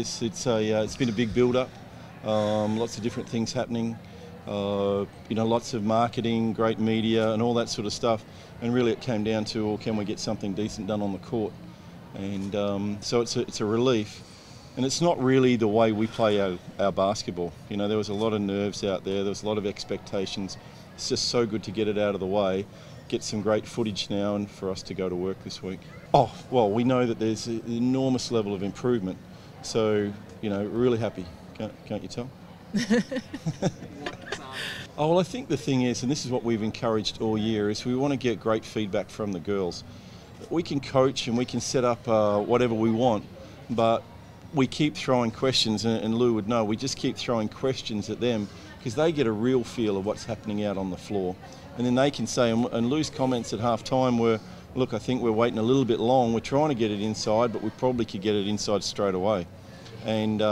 is. It's been a big build-up. Lots of different things happening. Lots of marketing, great media, and all that sort of stuff. And really, it came down to, well, can we get something decent done on the court? And so it's a relief. And it's not really the way we play our basketball. There was a lot of nerves out there. There was a lot of expectations. It's just so good to get it out of the way, get some great footage now, and for us to go to work this week. Oh, well, we know that there's an enormous level of improvement. So, really happy. Can't you tell? Oh, well, I think the thing is, and this is what we've encouraged all year, is we want to get great feedback from the girls. We can coach and we can set up whatever we want, but we keep throwing questions, and Lou would know, we just keep throwing questions at them because they get a real feel of what's happening out on the floor. And then they can say, and Lou's comments at half-time were, look, I think we're waiting a little bit long. We're trying to get it inside, but we probably could get it inside straight away. And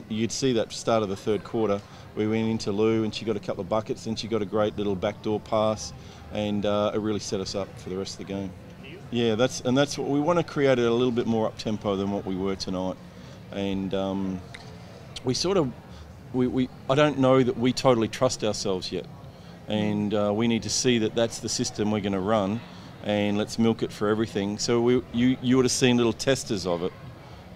you'd see that start of the third quarter. We went into Lou and she got a couple of buckets and she got a great little backdoor pass, and it really set us up for the rest of the game. Yeah, that's what we want to create, a little bit more up-tempo than what we were tonight. And I don't know that we totally trust ourselves yet. And we need to see that that's the system we're going to run, and let's milk it for everything. So you would have seen little testers of it,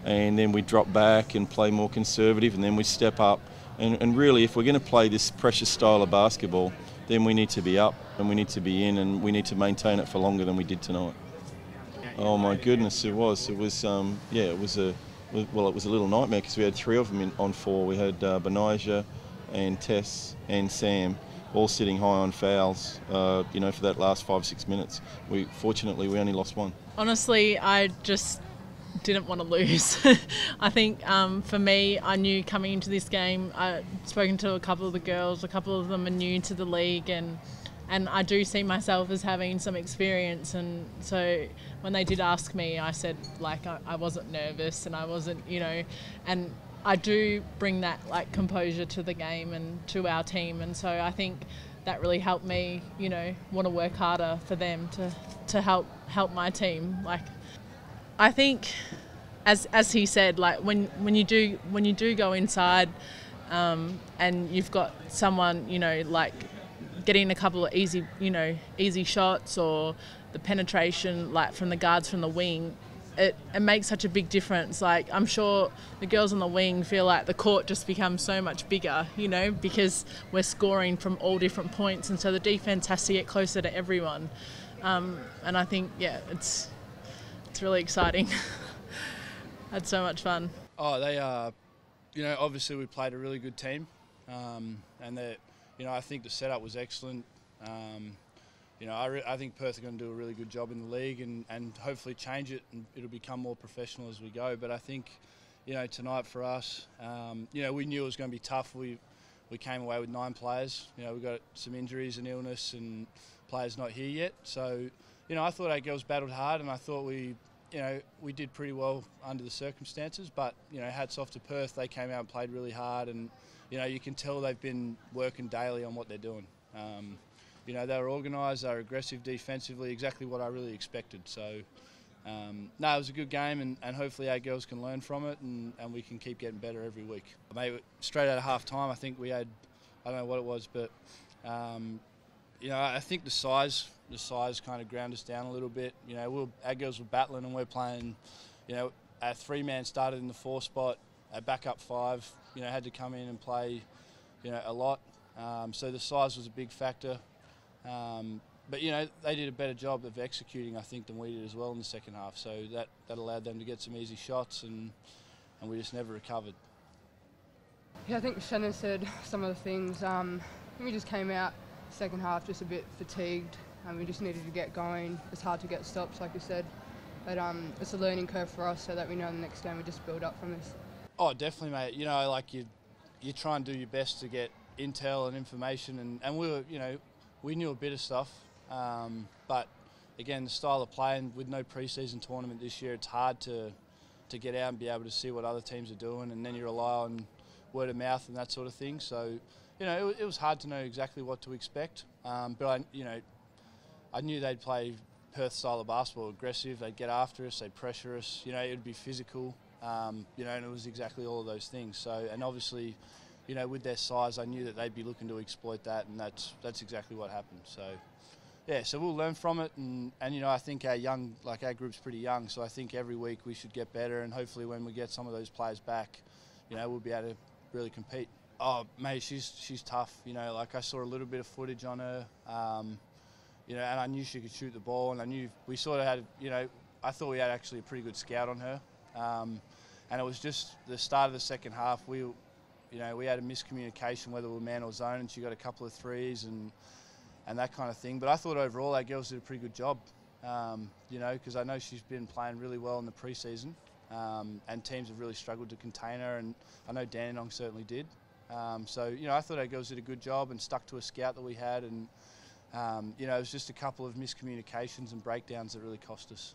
and then we drop back and play more conservative, and then we step up. And really, if we're going to play this precious style of basketball, then we need to be up and we need to be in, and we need to maintain it for longer than we did tonight. Oh my goodness, it was a little nightmare because we had three of them on four. We had Benijah and Tess and Sam all sitting high on fouls, for that last 5-6 minutes. Fortunately, we only lost one. Honestly, I just didn't want to lose. I think for me, I knew coming into this game, I'd spoken to a couple of the girls, a couple of them are new to the league, and I do see myself as having some experience, and so when they did ask me, I said I wasn't nervous, and I wasn't, and I do bring that composure to the game and to our team, and so I think that really helped me, want to work harder for them to help my team. I think, as he said, when you do go inside, and you've got someone, getting a couple of easy shots, or the penetration from the guards from the wing, it makes such a big difference. I'm sure the girls on the wing feel like the court just becomes so much bigger, because we're scoring from all different points, and so the defense has to get closer to everyone. And I think, it's really exciting. Had so much fun. Oh, they are, obviously we played a really good team, and they, I think the setup was excellent. I think Perth are going to do a really good job in the league, and hopefully change it, and it'll become more professional as we go. But I think, tonight for us, we knew it was going to be tough. We came away with 9 players. We got some injuries and illness, and players not here yet. So, I thought our girls battled hard, and I thought we did pretty well under the circumstances. But, hats off to Perth. They came out and played really hard, and, you can tell they've been working daily on what they're doing. They were organised, they were aggressive defensively, exactly what I really expected. So, it was a good game, and hopefully our girls can learn from it, and we can keep getting better every week. Maybe straight out of half-time, I think we had, I don't know what it was, but, I think the size kind of ground us down a little bit. Our girls were battling, and we're playing, our 3-man started in the 4 spot, our backup 5, had to come in and play, a lot. So the size was a big factor. But they did a better job of executing, I think, than we did as well in the second half. So that allowed them to get some easy shots, and we just never recovered. Yeah, I think Shannon said some of the things. I think we just came out second half just a bit fatigued, and we just needed to get going. It's hard to get stops, like you said, but it's a learning curve for us, so that we know the next game we just build up from this. Oh, definitely, mate. You try and do your best to get intel and information, and we were, we knew a bit of stuff, but again, the style of playing with no pre-season tournament this year, it's hard to get out and be able to see what other teams are doing, and then you rely on word of mouth and that sort of thing. So, it was hard to know exactly what to expect, but I knew they'd play Perth style of basketball, aggressive. They'd get after us, they'd pressure us. It'd be physical. you know, and it was exactly all of those things. So, and obviously, you know, with their size, I knew that they'd be looking to exploit that, and that's exactly what happened. So, yeah, so we'll learn from it, and you know, I think our group's pretty young, so I think every week we should get better, and hopefully when we get some of those players back, you know, we'll be able to really compete. Oh, mate, she's tough. You know, like I saw a little bit of footage on her, you know, and I knew she could shoot the ball, and I knew we sort of had, you know, I thought we had actually a pretty good scout on her, and it was just the start of the second half. You know, we had a miscommunication whether we were man or zone, and she got a couple of threes and that kind of thing. But I thought overall our girls did a pretty good job, you know, because I know she's been playing really well in the pre-season, and teams have really struggled to contain her, and I know Dandenong certainly did. So, you know, I thought our girls did a good job and stuck to a scout that we had, and, you know, it was just a couple of miscommunications and breakdowns that really cost us.